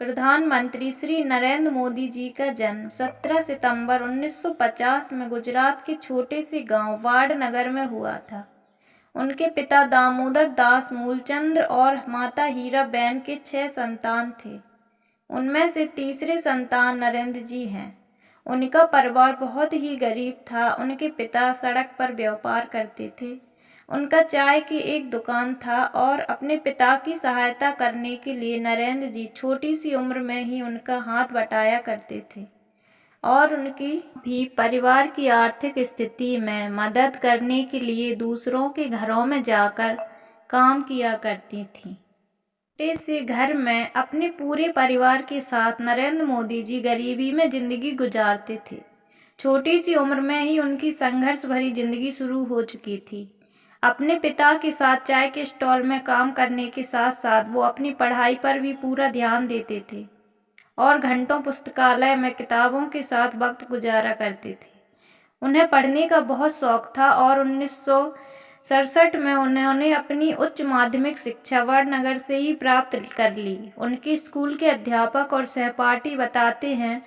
प्रधानमंत्री श्री नरेंद्र मोदी जी का जन्म 17 सितंबर 1950 में गुजरात के छोटे से गांव वाडनगर में हुआ था। उनके पिता दामोदर दास मूलचंद और माता हीराबेन के 6 संतान थे। उनमें से तीसरे संतान नरेंद्र जी हैं। उनका परिवार बहुत ही गरीब था। उनके पिता सड़क पर व्यापार करते थे। उनका चाय की एक दुकान था और अपने पिता की सहायता करने के लिए नरेंद्र जी छोटी सी उम्र में ही उनका हाथ बटाया करते थे और उनकी भी परिवार की आर्थिक स्थिति में मदद करने के लिए दूसरों के घरों में जाकर काम किया करती थीं। छोटे से घर में अपने पूरे परिवार के साथ नरेंद्र मोदी जी गरीबी में जिंदगी गुजारते थे। छोटी सी उम्र में ही उनकी संघर्ष भरी जिंदगी शुरू हो चुकी थी। अपने पिता के साथ चाय के स्टॉल में काम करने के साथ साथ वो अपनी पढ़ाई पर भी पूरा ध्यान देते थे और घंटों पुस्तकालय में किताबों के साथ वक्त गुजारा करते थे। उन्हें पढ़ने का बहुत शौक था और 1967 में उन्होंने अपनी उच्च माध्यमिक शिक्षा वाडनगर से ही प्राप्त कर ली। उनके स्कूल के अध्यापक और सहपाठी बताते हैं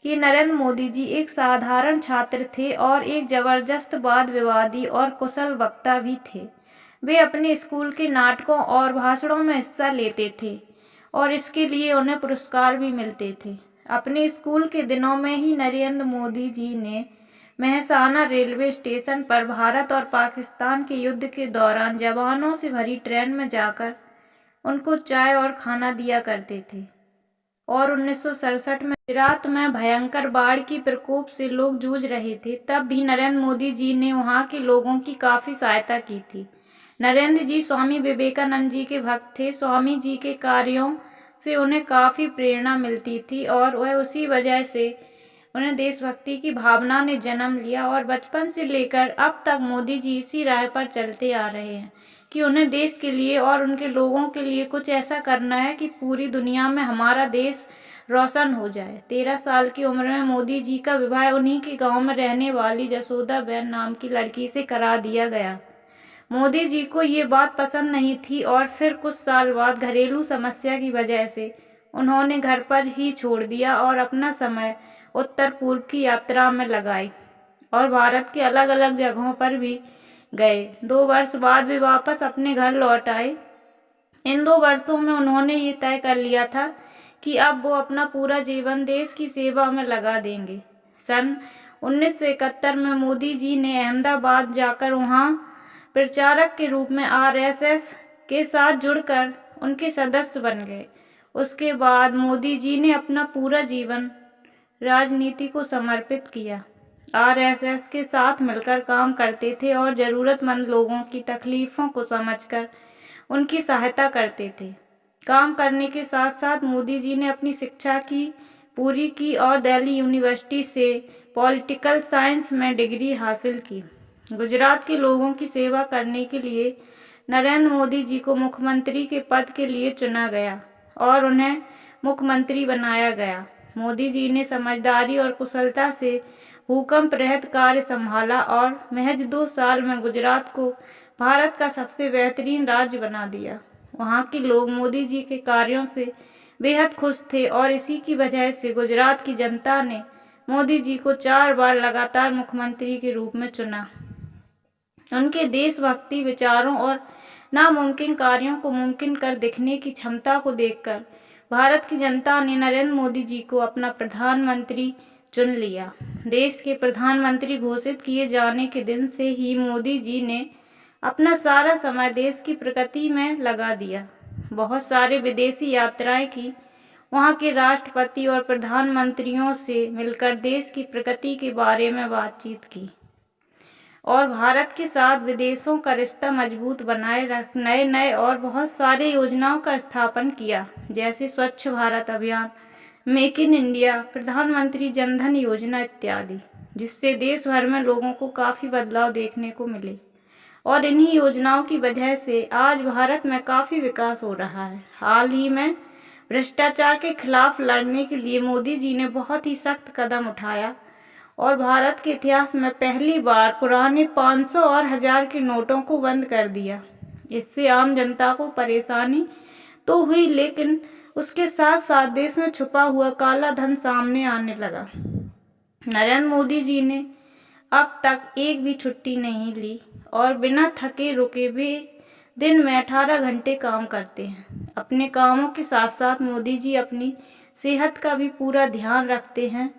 कि नरेंद्र मोदी जी एक साधारण छात्र थे और एक जबरदस्त वाद विवादी और कुशल वक्ता भी थे। वे अपने स्कूल के नाटकों और भाषणों में हिस्सा लेते थे और इसके लिए उन्हें पुरस्कार भी मिलते थे। अपने स्कूल के दिनों में ही नरेंद्र मोदी जी ने मेहसाना रेलवे स्टेशन पर भारत और पाकिस्तान के युद्ध के दौरान जवानों से भरी ट्रेन में जाकर उनको चाय और खाना दिया करते थे। और 1967 में गुजरात में भयंकर बाढ़ की प्रकोप से लोग जूझ रहे थे। तब भी नरेंद्र मोदी जी ने वहां के लोगों की काफ़ी सहायता की थी। नरेंद्र जी स्वामी विवेकानंद जी के भक्त थे। स्वामी जी के कार्यों से उन्हें काफ़ी प्रेरणा मिलती थी और वह उसी वजह से उन्हें देशभक्ति की भावना ने जन्म लिया और बचपन से लेकर अब तक मोदी जी इसी राह पर चलते आ रहे हैं कि उन्हें देश के लिए और उनके लोगों के लिए कुछ ऐसा करना है कि पूरी दुनिया में हमारा देश रोशन हो जाए। 13 साल की उम्र में मोदी जी का विवाह उन्हीं के गांव में रहने वाली जसोदाबेन नाम की लड़की से करा दिया गया। मोदी जी को ये बात पसंद नहीं थी और फिर कुछ साल बाद घरेलू समस्या की वजह से उन्होंने घर पर ही छोड़ दिया और अपना समय उत्तर पूर्व की यात्रा में लगाई और भारत के अलग अलग जगहों पर भी गए। 2 वर्ष बाद वे वापस अपने घर लौट आए। इन 2 वर्षों में उन्होंने ये तय कर लिया था कि अब वो अपना पूरा जीवन देश की सेवा में लगा देंगे। सन 1971 में मोदी जी ने अहमदाबाद जाकर वहाँ प्रचारक के रूप में आरएसएस के साथ जुड़कर उनके सदस्य बन गए। उसके बाद मोदी जी ने अपना पूरा जीवन राजनीति को समर्पित किया। आरएसएस के साथ मिलकर काम करते थे और ज़रूरतमंद लोगों की तकलीफ़ों को समझकर उनकी सहायता करते थे। काम करने के साथ साथ मोदी जी ने अपनी शिक्षा की पूरी की और दिल्ली यूनिवर्सिटी से पॉलिटिकल साइंस में डिग्री हासिल की। गुजरात के लोगों की सेवा करने के लिए नरेंद्र मोदी जी को मुख्यमंत्री के पद के लिए चुना गया और उन्हें मुख्यमंत्री बनाया गया। मोदी जी ने समझदारी और कुशलता से भूकंप रहित कार्य संभाला और महज 2 साल में गुजरात को भारत का सबसे बेहतरीन राज्य बना दिया। वहाँ के लोग मोदी जी के कार्यों से बेहद खुश थे और इसी की वजह से गुजरात की जनता ने मोदी जी को 4 बार लगातार मुख्यमंत्री के रूप में चुना। उनके देशभक्ति विचारों और नामुमकिन कार्यों को मुमकिन कर दिखने की क्षमता को देखकर भारत की जनता ने नरेंद्र मोदी जी को अपना प्रधानमंत्री चुन लिया। देश के प्रधानमंत्री घोषित किए जाने के दिन से ही मोदी जी ने अपना सारा समय देश की प्रगति में लगा दिया। बहुत सारे विदेशी यात्राएं की, वहां के राष्ट्रपति और प्रधानमंत्रियों से मिलकर देश की प्रगति के बारे में बातचीत की और भारत के साथ विदेशों का रिश्ता मजबूत बनाए रख नए और बहुत सारे योजनाओं का स्थापन किया, जैसे स्वच्छ भारत अभियान, मेक इन इंडिया, प्रधानमंत्री जन धन योजना इत्यादि, जिससे देश भर में लोगों को काफ़ी बदलाव देखने को मिले। और इन्हीं योजनाओं की वजह से आज भारत में काफ़ी विकास हो रहा है। हाल ही में भ्रष्टाचार के खिलाफ लड़ने के लिए मोदी जी ने बहुत ही सख्त कदम उठाया और भारत के इतिहास में पहली बार पुराने 500 और 1000 के नोटों को बंद कर दिया। इससे आम जनता को परेशानी तो हुई, लेकिन उसके साथ साथ देश में छुपा हुआ काला धन सामने आने लगा। नरेंद्र मोदी जी ने अब तक एक भी छुट्टी नहीं ली और बिना थके रुके भी दिन में 18 घंटे काम करते हैं। अपने कामों के साथ साथ मोदी जी अपनी सेहत का भी पूरा ध्यान रखते हैं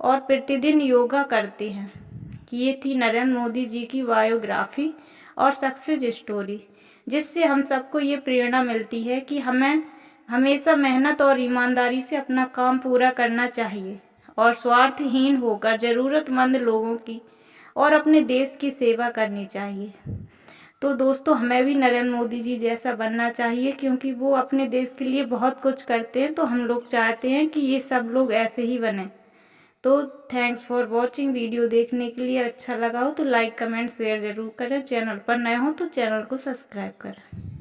और प्रतिदिन योगा करते हैं। ये थी नरेंद्र मोदी जी की बायोग्राफी और सक्सेस स्टोरी, जिससे हम सबको ये प्रेरणा मिलती है कि हमें हमेशा मेहनत और ईमानदारी से अपना काम पूरा करना चाहिए और स्वार्थहीन होकर ज़रूरतमंद लोगों की और अपने देश की सेवा करनी चाहिए। तो दोस्तों, हमें भी नरेंद्र मोदी जी जैसा बनना चाहिए, क्योंकि वो अपने देश के लिए बहुत कुछ करते हैं। तो हम लोग चाहते हैं कि ये सब लोग ऐसे ही बने। तो थैंक्स फॉर वॉचिंग। वीडियो देखने के लिए अच्छा लगा हो तो लाइक कमेंट शेयर ज़रूर करें। चैनल पर नए हो तो चैनल को सब्सक्राइब करें।